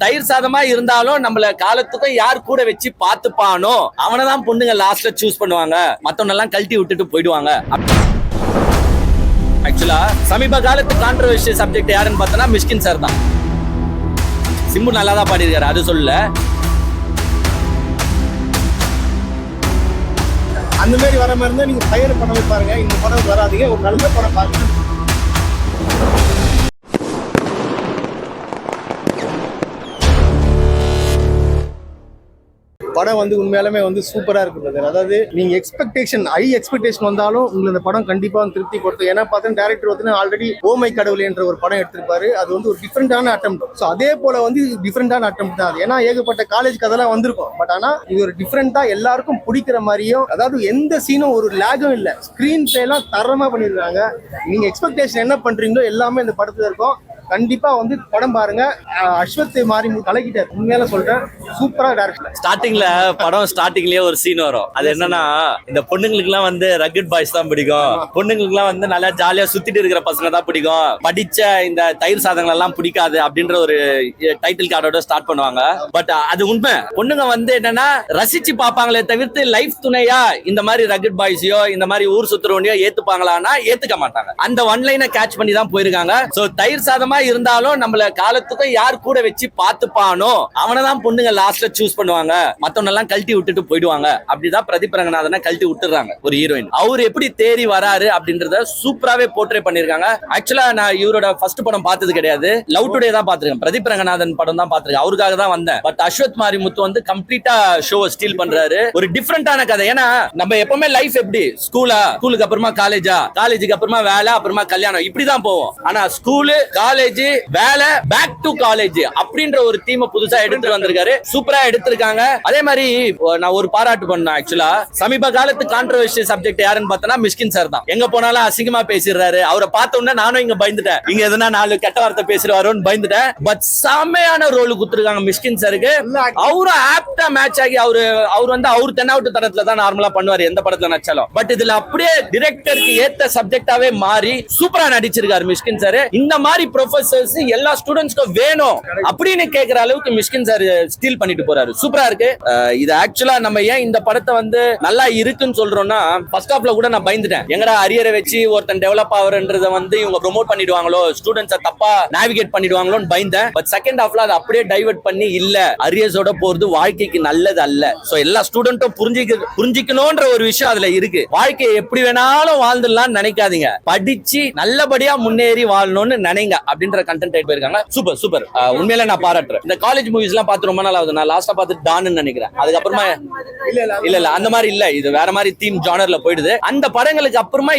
தயிர் சாதமா இருந்தாலும் நம்மள காலத்துக்கும் யார் கூட வச்சு பாத்துப்பானோ அவனதான் பொண்ணுங்க லாஸ்ட்ல சூஸ் பண்ணுவாங்க, மத்தவங்க எல்லாம் கழட்டி விட்டுட்டு போயிடுவாங்க. ஆக்சுவலா சமீப காலத்து கான்ட்ரோவர்ஷியல் சப்ஜெக்ட் யாருன்னு பார்த்தனா மிஷ்கின் சார் தான். சிம்பு நல்லா தான் பாடியிருக்காரு, அது சொல்ல. அந்த மாதிரி வர மாதிரி இருந்தா நீங்க ஃபயர் பண்ண பாருங்க, இந்த படம் வராதீங்க, ஒரு நல்ல படம் பாருங்க. படம் வந்து உண்மையாலுமே வந்து சூப்பரா இருக்கு பிரதர். அதாவது நீங்க ஹை எக்ஸ்பெக்டேஷன் வந்தாலும் உங்களுக்கு இந்த படம் கண்டிப்பா வந்து திருப்தி கொடுத்து. ஏன்னா பார்த்தா டேரக்டர் வந்து ஆல்ரெடி ஓமை கடவுள் என்ற ஒரு படம் எடுத்திருப்பாரு. அது வந்து ஒரு டிஃப்ரெண்டான அட்டெம்ப்ட். ஸோ அதே போல வந்து டிஃப்ரெண்டான அட்டெம்ப்ட் தான் அது. ஏன்னா ஏகப்பட்ட காலேஜ் கதெல்லாம் வந்திருக்கும், பட் ஆனா இது ஒரு டிஃப்ரெண்டா எல்லாருக்கும் பிடிக்கிற மாதிரியும், அதாவது எந்த சீனும் ஒரு லேகும் இல்லை, ஸ்கிரீன் பிளே எல்லாம் தரமா பண்ணிருக்காங்க. நீங்க எக்ஸ்பெக்டேஷன் என்ன பண்றீங்களோ எல்லாமே இந்த படத்துல இருக்கும். கண்டிப்பா வந்து படம் பாருங்க. அஸ்வத் மாறி கலக்கிட்டார், உண்மையில சொல்றேன், சூப்பரா டைரக்டர். ஸ்டார்டிங்லயே ஒரு சீன் வரும். அது என்னன்னா, இந்த பொண்ணுங்களுக்கு எல்லாம் வந்து ரக்கட் பாய்ஸ் தான் பிடிக்கும், பொண்ணுங்களுக்கு எல்லாம் வந்து நல்லா ஜாலியா சுத்திட்டு இருக்கிற பசங்க தான் பிடிக்கும், படிச்ச இந்த தயிர் சாதங்கள் எல்லாம் பிடிக்காது அப்படின்ற ஒரு டைட்டில் கார்டோட ஸ்டார்ட் பண்ணுவாங்க. பட் அது உண்மை. பொண்ணுங்க வந்து என்னன்னா ரசிச்சு பாப்பாங்களே தவிர்த்து லைஃப் துணையா இந்த மாதிரி ரக்கட் பாய்ஸையோ இந்த மாதிரி ஊர் சுத்துறவனையோ ஏத்துப்பாங்களான்னா ஏத்துக்க மாட்டாங்க. அந்த ஒன்லைனை கேட்ச் பண்ணி தான் போயிருக்காங்க. சோ தயிர் சாதமா இருந்தாலும் நம்மள காலத்துக்கும் யார் கூட வச்சு பாத்துப்பானோ அவனதான் பொண்ணுங்க லாஸ்ட்ல சூஸ் பண்ணுவாங்க, மத்தவங்க எல்லாம் கழட்டி விட்டுட்டு போயிடுவாங்க. அப்படிதான் பிரதீப் ரங்கநாதனை கழட்டி விட்டுறாங்க ஒரு ஹீரோயின். அவர் எப்படி தேறி வராரு அப்படின்றத சூப்பராவே போர்ட்ரே பண்ணிருக்காங்க. ஆக்சுவலா நான் இவரோட ஃபர்ஸ்ட் படம் பார்த்தது கிடையாது, லவ் டுடே தான் பாத்துருக்கேன். பிரதீப் ரங்கநாதன் படம் தான் பாத்துருக்கேன், அவருக்காக தான் வந்தேன். பட் அஸ்வத் மாரிமுத்து வந்து கம்ப்ளீட்டா ஷோ ஸ்டீல் பண்றாரு. ஒரு டிஃபரெண்டான கதை. ஏன்னா நம்ம எப்பவுமே லைஃப் எப்படி ஸ்கூலுக்கு அப்புறமா காலேஜுக்கு அப்புறமா வேலை, அப்புறமா கல்யாணம், இப்படிதான் போவோம். ஆனா ஸ்கூலு, காலேஜ், வேலை, பேக் டு காலேஜ் அப்படின்ற ஒரு தீமை புதுசா எடுத்து வந்திருக்காரு. சூப்பரா எடுத்திருக்காங்க. அதே மாதிரி நான் ஒரு பாராட்டு பண்ணேன். ஆக்சுவலா சமீப காலத்து கான்ட்ரோவர்ஷியல் சப்ஜெக்ட் யாருன்னு பார்த்தனா மிஷ்கின் சார் தான். எங்க போனாலும் அசிங்கமா பேசிடுறாரு. அவரை பார்த்த உடனே நானும் இங்க பயந்துட்டேன், இங்க எதனா 4 கெட்ட வார்த்தை பேசுறாரோன்னு பயந்துட்டேன். பட் செமையான ரோல் குடுத்துருக்காங்க மிஷ்கின் சாருக்கு. அவரும் ஆப்டா மேட்ச் ஆகி அவர் வந்து அவர் தென்னாவட்டு தரத்துல தான் நார்மலா பண்ணுவாரு எந்த படத்துல நடிச்சாலும். பட் இதுல அப்படியே டிரெக்டருக்கு ஏத்த சப்ஜெக்டாவே மாறி சூப்பரா நடிச்சிருக்காரு மிஷ்கின் சார். இந்த மாதிரி ப்ரொஃபசர்ஸ் எல்லா ஸ்டூடெண்ட்ஸ்க்கும் வேணும் அப்படின்னு கேட்கிற அளவுக்கு மிஷ்கின் சார் ஸ்டீல் பண்ணிட்டு போறாரு. சூப்பரா இருக்கு. இது ஆக்சுவலா நம்ம ஏன் இந்த படத்தை வந்து நல்லா இருக்குன்னு சொல்றோம்னா, ஃபர்ஸ்ட் ஹாஃப்ல கூட நான் பயந்துட்டேன், எங்கடா அரியரை வச்சு ஒருத்தன் டெவலப் ஆவறன்றத வந்து இவங்க ப்ரோமோட் பண்ணிடுவாங்களோ, ஸ்டூடெண்ட்ஸை தப்பா நேவிகேட் பண்ணிடுவாங்களோன்னு பயந்தேன். பட் செகண்ட் ஹாஃப்ல அதை அப்படியே டைவர்ட் பண்ணி, இல்ல அரியர்ஸோட போறது வாழ்க்கைக்கு நல்லது அல்ல, சோ எல்லா ஸ்டூடெண்ட்டும் புரிஞ்சிக்கணும்ன்ற ஒரு விஷயம் அதுல இருக்கு. வாழ்க்கையை எப்படி வேணாலும் வாழ்ந்துடலாம்னு நினைக்காதீங்க, படிச்சு நல்லபடியா முன்னேறி வாழணும்னு நினைங்க அப்படின்ற கண்டென்ட் போயிருக்காங்க. சூப்பர். உண்மையில நான் பாராட்டுறேன். இந்த காலேஜ் மூவிஸ் எல்லாம் பார்த்து ரொம்ப நாள் ஆகுது. நான் லாஸ்டா பார்த்து டான்னு நினைக்கிறேன். அதுக்கப்புறமா இல்ல அந்த மாதிரி இல்ல, இது வேற மாதிரி தீம் ஜானர்ல போயிடுது. அந்த படங்களுக்கு அப்புறமா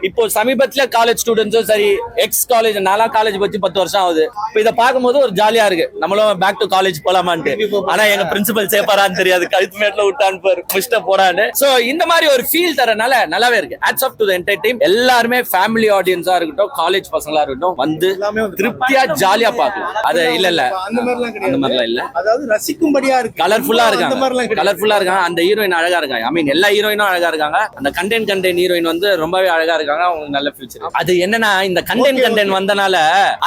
இப்போ சமீபத்துல காலேஜ் ஸ்டூடெண்ட்ஸும் சரி, எக்ஸ் காலேஜ், நாலா காலேஜ் பத்தி 10 வருஷம் ஆகுது. இப்போ இதை பார்க்கும்போது ஒரு ஜாலியா இருக்கு, நம்மளும் பேக் டு காலேஜ் போலாமான்ட்டு. ஆனா எங்க பிரின்சிபல் சேப்பாரான்னு தெரியாது, கழுத்து மேட்ல விட்டான் முஷ்ட போறான்னு. சோ இந்த மாதிரி ஒரு ஃபீல் தரனால நல்லாவே இருக்கு. Hats off to the entire team. எல்லாருமே ஃபேமிலி ஆடியன்ஸா இருக்கட்டும், காலேஜ் பசங்களா இருக்கட்டும், வந்து திருப்தியா ஜாலியா பார்க்கலாம். அது இல்ல அந்த மாதிரிலாம் இல்ல, அதாவது ரசிக்கும்படியா இருக்கு. கலர்ஃபுல்லா இருக்காங்க. அந்த ஹீரோயின் அழகா இருக்காங்க. ஐ மீன் எல்லா ஹீரோயினும் அழகா இருக்காங்க. அந்த கண்டென்ட் ஹீரோயின் வந்து ரொம்பவே அழகா இருக்காங்க. அவங்க நல்ல ஃபியூச்சர். அது என்னன்னா, இந்த கண்டென்ட் வந்தனால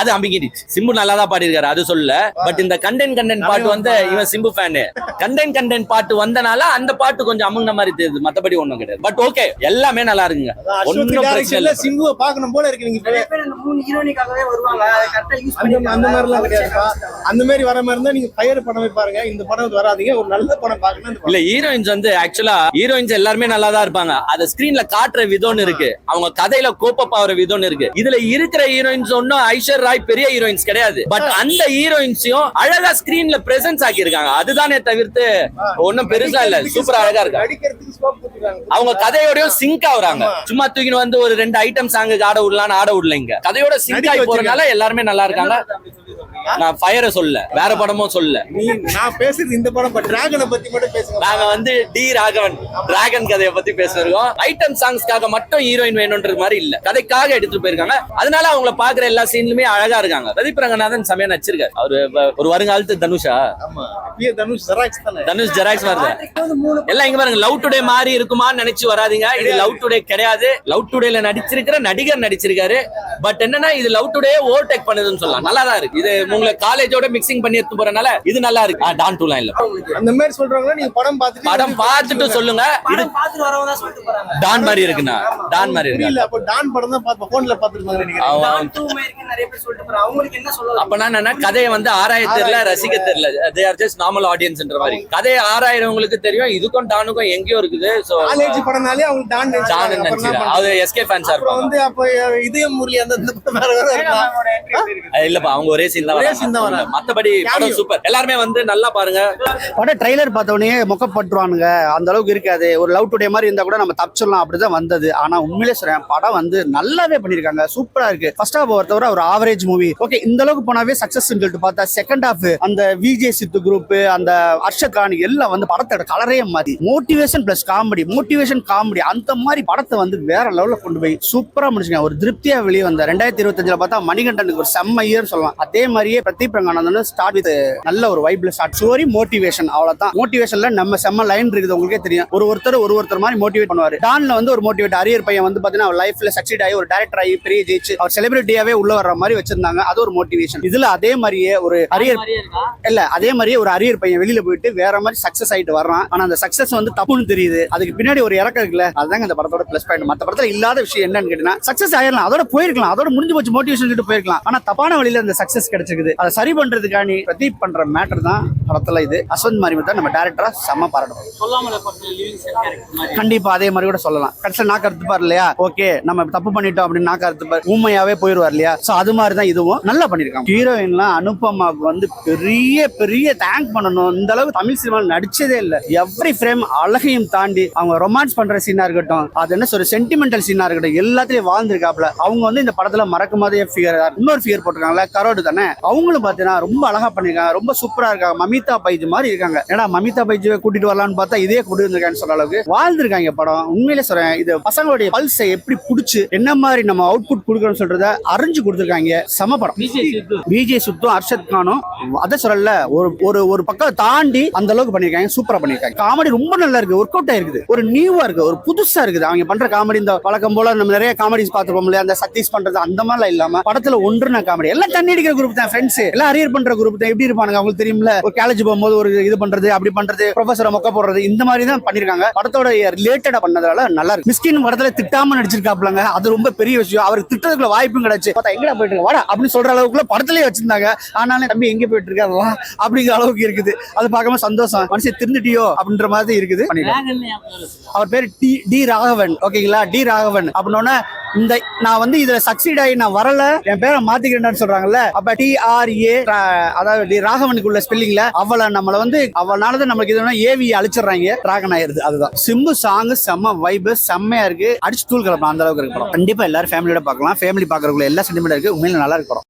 அது அம்பிக்கிடுச்சு. சிம்பு நல்லா தான் பாடியிருக்காரு, அது சொல்ல. பட் இந்த கண்டென்ட் பாட்டு வந்து இவன் சிம்பு ஃபேனு. கண்டென்ட் பாட்டு வந்தனால அந்த பாட்டு கொஞ்சம் அமுங்கின மாதிரி தெரியுது, மத்தபடி ஒண்ணும் கிடையாது. பட் ஓகே, எல்லாமே நல்லா இருக்குங்க. ஒன்னும் பிரச்சனை இல்ல. சிம்புவை பார்க்கணும் போல இருக்கு. நீங்க அந்த மாதிரி வர மாதிரி இருந்தா நீங்க ஃபயர் பண்ண பாருங்க, இந்த படம் வராதீங்க, ஒரு நல்ல படம் பாருங்க. இல்ல ஹீரோயின்ஸ் வந்து ஆக்சுவலா ஹீரோயின்ஸ் எல்லாருமே நல்லா தான் இருப்பாங்க. அத ஸ்கிரீன்ல காட்டுற விதம்னு இருக்கு, அவங்க கதையில கோப்பப் ஆகிற விதம்னு இருக்கு. இதுல இருக்கிற ஹீரோயின்ஸ் ஒன்னும் ஐஸ்வர் ராய் பெரிய ஹீரோயின்ஸ் கிடையாது. பட் அந்த ஹீரோயின்ஸையும் அழகா ஸ்கிரீன்ல பிரசன்ஸ் ஆக்கி இருக்காங்க. அதுதானே தவிர்த்து ஒன்னும் பெருசா இல்ல, சூப்பரா அழகா இருக்கு. அவங்க கதையோடய சிங்க் ஆகுறாங்க. சும்மா தூக்கின்னு வந்து ஒரு 2 ஐட்டம் சாங்கு ஆட விடலைங்க, கதையோட சிங்க் ஆகி போறதுனால எல்லாருமே நல்லா இருக்காங்க. நான் ஃபயரை சொல்ல, வேற படமும் சொல்ல. நான் பேசுறது இந்த படம் டிராகனை பத்தி மட்டும் பேசுறோம். நாங்க வந்து டி ராகவன் டிராகன் கதையை பத்தி பேசுறோம். ஐட்டம் சாங்ஸ்க்காக மட்டும் ஹீரோயின் வேணும்ன்றது மாதிரி இல்ல, கதைக்காக எடுத்துட்டு போயிருக்காங்க. அதனால அவங்கள பாக்குற எல்லா சீன்லுமே அழகா இருக்காங்க. பிரதீப் ரங்கநாதன் செமையா நடிச்சிருக்காரு. அவரு ஒரு வருங்காலத்து தனுஷா. தனுஷ் ஜெராக்ஸ் வருது. எல்லாம் இங்க பாருங்க, லவ் டுடே மாதிரி இருக்குமான்னு நினைச்சு வராதீங்க. இது லவ் டுடே கிடையாது. லவ் டுடேல நடிச்சிருக்கிற நடிகர் நடிச்சிருக்காரு. பட் என்னன்னா, இது லவ் டுடே ஓவர்டேக் பண்ணுதுன்னு சொல்லலாம். நல்லா தான் இருக்கு. இது உங்களை காலேஜோட மிக்சிங் பண்ணி எடுத்து போறனால இது நல்லா இருக்கு. டான் 2 லாம் இல்ல. அந்த மாதிரி சொல்றாங்களா? நீங்க படம் பார்த்துட்டு சொல்லுங்க. இது பாத்துட்டு வரவங்க தான் சொல்லிட்டு போறாங்க. டான் மாதிரி இருக்குண்ணா. டான் மாதிரி இருக்கு. இல்ல அப்ப டான் படம் தான் பாத்து போன்ல பாத்துருப்பாங்க நினைக்கிறேன். டான் 2 மாதிரி இருக்கு நிறைய பேர் சொல்லிட்டு போறாங்க. அவங்களுக்கு என்ன சொல்ல? அப்ப நான் என்ன கதையை வந்து ஆராய தெரியல, ரசிக்க தெரியல. தே ஆர் ஜஸ்ட் நார்மல் ஆடியன்ஸ்ன்ற மாதிரி. கதையை ஆராயறவங்களுக்கு தெரியும் இதுக்கும் டானுக்கும் எங்கேயோ இருக்குது. சோ காலேஜ் படம்னாலே அவங்க டான் நினைச்சாங்க. அது எஸ்கே ஃபேன்ஸா இருப்பாங்க. வந்து அப்ப இதயம் முரளி அந்த வேற இருக்கா? இல்லப்பா அவங்க ஒரே சீன் தான் வராங்க. மத்தபடி படம் சூப்பர். எல்லாரும் வந்து நல்லா பாருங்க. படம் ட்ரைலர் பார்த்த உடனே மொக்கப்பட்டுருவானுங்க, அந்த அளவுக்கு இருக்காது. ஒரு லவ் டுடே மாதிரி இருந்தா கூட நம்ம தப்பிச்சிடலாம் அப்படிதான் வந்தது. ஆனா உண்மையிலே சொல்றேன் படம் வந்து நல்லாவே பண்ணிருக்காங்க, சூப்பரா இருக்கு. ஃபர்ஸ்ட் ஹாஃப் பொறுத்தவரை ஒரு ஆவரேஜ் மூவி. ஓகே இந்த அளவுக்கு போனாவே சக்சஸ் சொல்லிட்டு பார்த்தா செகண்ட் ஹாஃப் அந்த விஜய் சித்து குரூப், அந்த அர்ஷத் கான் எல்லாம் வந்து படத்தோட கலரே மாறி motivation plus comedy, motivation comedy அந்த மாதிரி படத்தை வந்து வேற லெவல்ல கொண்டு போய் சூப்பரா முடிச்சுங்க. ஒரு திருப்தியா வெளியே வந்த 2025 பார்த்தா மணிகண்டனுக்கு ஒரு செம்ம இயர் சொல்லலாம். அதே மாதிரியே பிரதீப் ரங்கானந்தன் ஸ்டார்ட் வித் நல்ல ஒரு வைப்ல ஸ்டார்ட். ஸ்டோரி மோட்டிவேஷன் அவ்வளவுதான். மோட்டிவேஷன்ல நம்ம செம்ம லைன் இருக்குது உங்களுக்கே தெரியும். ஒருத்தர் மாதிரி மோட்டிவேட் பண்ணுவாரு. டான்ல வந்து ஒரு மோட்டிவேட் அரியர் பையன் வந்து பாத்தீங்கன்னா அவர் லைஃப்ல சக்சீட் ஆகி ஒரு டைரக்டர் ஆகி பெரிய ஜெயிச்சு அவர் செலிபிரிட்டியாவே உள்ள வர்ற மாதிரி வச்சிருந்தாங்க. அது ஒரு மோட்டிவேஷன். இதுல அதே மாதிரியே ஒரு அரியர் இல்ல அதே மாதிரியே ஒரு அரியர் பையன் வெளியில போயிட்டு வேற மாதிரி சக்சஸ் ஆயிட்டு வர்றான். ஆனா அந்த சக்சஸ் வந்து தப்புன்னு தெரியுது. அதுக்கு பின்னாடி ஒரு இறக்கம் இருக்குல்ல, அதுதாங்க இந்த படத்தோட பிளஸ் பாயிண்ட். மத்த படத்துல இல்லாத விஷயம் என்னன்னு கேட்டீங்கன்னா சக்சஸ் ஆயிரலாம், அதோட போயிருக்கலாம், அதோட முடிஞ்சு போச்சு, மோட்டிவேஷன் கிட்ட போயிருக்கலாம். ஆனா தப்பான வழியில அந்த சக்சஸ் கிடைச்சிருக்குது. அதை சரி பண்றதுக்காண்டி பிரதீப் பண்ற மேட்டர் தான் படத்துல இது. அஸ்வந்த் மாரிமுத்தா நம்ம டைரக்டரா செம்ம பாராட்டணும். கண்டிப்பா அதே மாதிரி கூட சொல்லலாம். கடைசியில் நாக்கு அறுத்துப்பார் இல்லையா, ஓகே நம்ம தப்பு பண்ணிட்டோம் அப்படின்னு நாக்கு அறுத்துப்பார், உண்மையாவே போயிருவார் இல்லையா. சோ அது மாதிரி தான் இதுவும் நல்லா பண்ணிருக்காங்க. ஹீரோயின்லாம் அனுபமாவுக்கு வந்து பெரிய பெரிய தேங்க் பண்ணணும். இந்த அளவுக்கு தமிழ் சினிமாவில் நடிச்சதே இல்லை. எவ்ரி ஃப்ரேம் அழகையும் தாண்டி அவங்க ரொமான்ஸ் பண்ற சீனா இருக்கட்டும், அது என்ன சொல்ற சென்டிமெண்டல் சீனா இருக்கட்டும், எல்லாத்திலயும் வாழ்ந்திருக்காப்ல. அவங்க வந்து இந்த படத்துல மறக்கும்போதே ஃபிகர் இன்னொரு ஃபிகர் போட்டிருக்காங்களா, கரோடு தானே, அவங்களும் பாத்தீங்கன்னா ரொம்ப அழகா பண்ணிருக்காங்க, ரொம்ப சூப்பரா இருக்காங்க. மமிதா பைஜ் மாதிரி இருக்காங்க. ஏன்னா மமிதா பைஜுவை கூட்டிட்டு வரலான்னு பார்த்தா இதே கூட்டிட்டு வந்திருக்கான்னு சொல்ற அளவுக்கு வாழ்ந்திருக்காங்க படம். உண்மையிலே சொல்றேன், இது பசங்களுடைய பல்ஸை எப்படி புடிச்சு என்ன மாதிரி நம்ம அவுட்புட் கொடுக்கணும்னு சொல்றத அறிஞ்சு கொடுத்துருக்காங்க. சம படம். விஜய் சுத்தும் அர்ஷத் கானும் அதை சொல்லல, ஒரு பக்கம் தாண்டி அந்த அளவுக்கு பண்ணிருக்காங்க, சூப்பரா பண்ணிருக்காங்க. காமெடி ரொம்ப நல்லா இருக்கு, ஒர்க் அவுட் ஆயிருக்குது, ஒரு நியூவா இருக்கு, ஒரு புதுசா இருக்குது. அவங்க பண்ற காமெடி இந்த வழக்கம் போல நம்ம நிறைய காமெடிஸ் பார்த்துருப்போம் இல்லையா, அந்த சதீஷ் பண்றது அந்த மாதிரிலாம் இல்லாம படத்துல ஒன்றுனா காமெடி. எல்லாம் தண்ணி அடிக்கிற குரூப் தான், ஃப்ரெண்ட்ஸ் எல்லாம் அரியர் பண்ற குரூப் தான். எப்படி இருப்பானுங்க அவங்களுக்கு தெரியும்ல, ஒரு காலேஜ் போகும்போது ஒரு இது பண்றது அப்படி பண்றது, ப்ரொஃபஸரை மொக்க போடுறது, இந்த மாதிரி தான் பண்ணிருக்காங்க. படத்தோட ரிலேட்டடா பண்ணதால நல்லா இருக்கு. மிஸ்கின் படத்துல திட்டாம நடிச்சிருக்காப்லங்க, அது ரொம்ப பெரிய விஷயம். அவருக்கு திட்டத்துக்குள்ள வாய்ப்பும் கிடைச்சு பார்த்தா எங்கடா போயிட்டு இருக்க வாடா அப்படின்னு சொல்ற அளவுக்குள்ள படத்திலேயே வச்சிருந்தாங்க. ஆனாலும் தம்பி எங்க போயிட்டு இருக்காங்களா அப்படிங்கிற அளவுக்கு இருக்குது. அது பார்க்கும்போது சந்தோஷம், மனுஷன் திருந்துட்டியோ அப்படின்ற மாதிரி இருக்குது. அவர் பேர் டி ராகவன். ஓகேங்களா, டி ராகவன் அப்படின்னா இந்த நான் வந்து இதுல சக்சீட் ஆகி நான் வரல, என் பேரை மாத்திக்கிறேன்னு சொல்றாங்கல்ல, அப்ப TRA அதாவது டி ராகவனுக்குள்ள ஸ்பெல்லிங்ல அவளை நம்மள வந்து அவனாலதான் நமக்கு இது ஏவி அழிச்சிடறாங்க, டிராகன் ஆயிருது. அதுதான் சிம்பு சாங் செம்ம வைப், செம்மையா இருக்கு, அடிச்சு தூள் கிளப்பலாம் அந்த அளவுக்கு இருக்கு படம். கண்டிப்பா எல்லாரும் ஃபேமிலியோட பார்க்கலாம். ஃபேமிலி பாக்குறதுக்குள்ள எல்லா சென்டிமெண்ட் இருக்கு. உண்மையில நல்லா இருக்கு படம்.